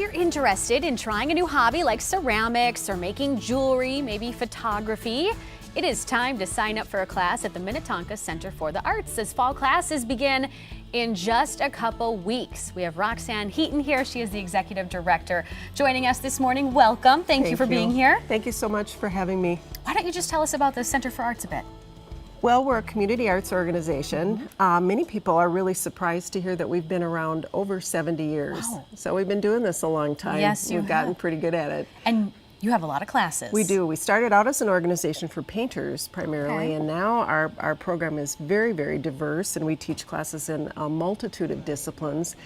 You're interested in trying a new hobby like ceramics or making jewelry, maybe photography? It is time to sign up for a class at the Minnetonka Center for the Arts as fall classes begin in just a couple weeks. We have Roxanne Heaton here. She is the executive director joining us this morning. Welcome. Thank you for being here. Thank you so much for having me. Why don't you just tell us about the Center for Arts a bit? Well, we're a community arts organization. Many people are really surprised to hear that we've been around over 70 years. Wow. So we've been doing this a long time. Yes, We've gotten pretty good at it. And you have a lot of classes. We do. We started out as an organization for painters primarily, and now our program is very, very diverse, and we teach classes in a multitude of disciplines.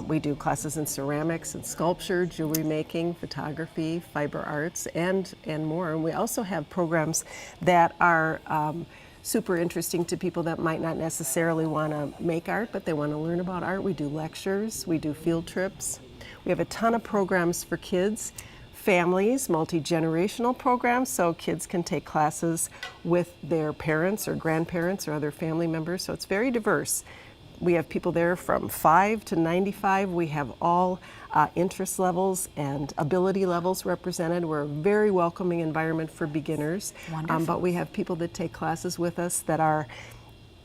We do classes in ceramics and sculpture, jewelry making, photography, fiber arts, and more. And we also have programs that are super interesting to people that might not necessarily want to make art, but they want to learn about art. We do lectures, we do field trips. We have a ton of programs for kids, families, multi-generational programs, so kids can take classes with their parents or grandparents or other family members, so it's very diverse. We have people there from 5 to 95. We have all interest levels and ability levels represented. We're a very welcoming environment for beginners. Wonderful. But we have people that take classes with us that are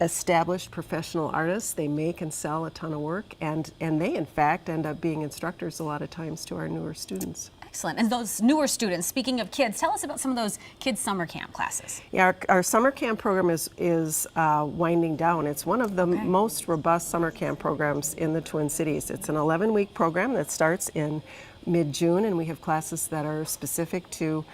established professional artists. They make and sell a ton of work, and they in fact end up being instructors a lot of times to our newer students. Excellent. And those newer students, speaking of kids, tell us about some of those kids' summer camp classes. Yeah, our summer camp program is winding down. It's one of the most robust summer camp programs in the Twin Cities. It's an 11-week program that starts in mid-June, and we have classes that are specific to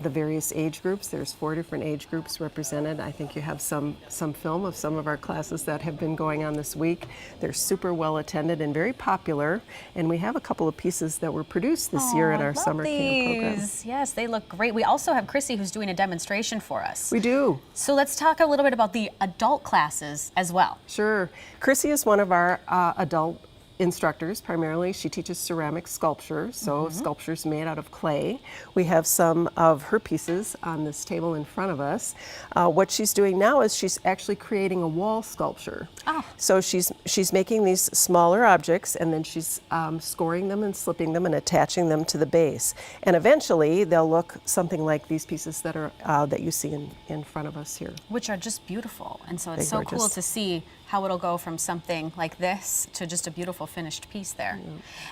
the various age groups. There's 4 different age groups represented. I think you have some film of some of our classes that have been going on this week. They're super well attended and very popular, and we have a couple of pieces that were produced this year in our summer camp program. Yes, they look great. We also have Chrissy who's doing a demonstration for us. We do. So let's talk a little bit about the adult classes as well. Sure. Chrissy is one of our adult instructors primarily. She teaches ceramic sculpture, so sculptures made out of clay. We have some of her pieces on this table in front of us. What she's doing now is she's actually creating a wall sculpture. So she's making these smaller objects, and then she's scoring them and slipping them and attaching them to the base. And eventually they'll look something like these pieces that are that you see in front of us here. Which are just beautiful. And so it's so cool to see how it'll go from something like this to just a beautiful finished piece there.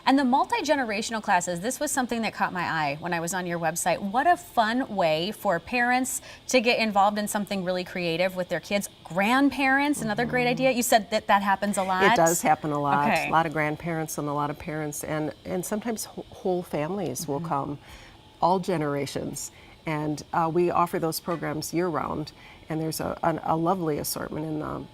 And the multi-generational classes, this was something that caught my eye when I was on your website. What a fun way for parents to get involved in something really creative with their kids. Grandparents, another great idea. You said that happens a lot. It does happen a lot. Okay. A lot of grandparents and a lot of parents, and sometimes whole families will come, all generations. And we offer those programs year-round, and there's a lovely assortment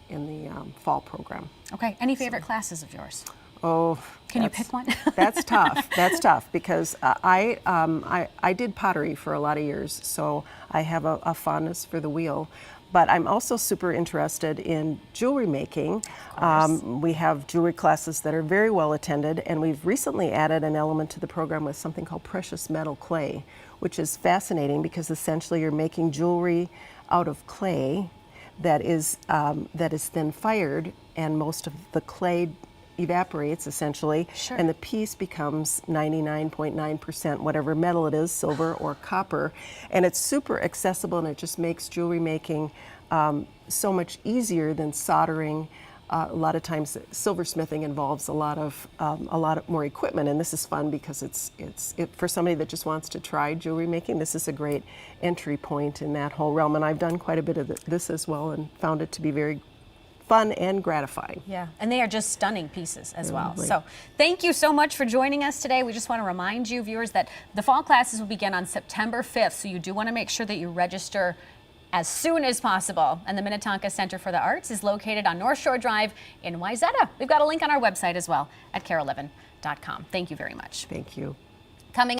in the fall program. Okay. Any favorite classes of yours? Oh, can you pick one? That's tough. That's tough because I did pottery for a lot of years, so I have a fondness for the wheel. But I'm also super interested in jewelry making. We have jewelry classes that are very well attended, and we've recently added an element to the program with something called precious metal clay, which is fascinating because essentially you're making jewelry out of clay that is then fired, and most of the clay evaporates essentially, and the piece becomes 99.9% whatever metal it is, silver or copper, and it's super accessible, and it just makes jewelry making so much easier than soldering. A lot of times silversmithing involves a lot of more equipment, and this is fun because it's for somebody that just wants to try jewelry making. This is a great entry point in that whole realm, and I've done quite a bit of this as well and found it to be very fun and gratifying. Yeah, and they are just stunning pieces as well. Lovely. So thank you so much for joining us today. We just want to remind you, viewers, that the fall classes will begin on September 5th, so you do want to make sure that you register as soon as possible. And the Minnetonka Center for the Arts is located on North Shore Drive in Wayzata. We've got a link on our website as well at KARE11.com. Thank you very much. Thank you. Coming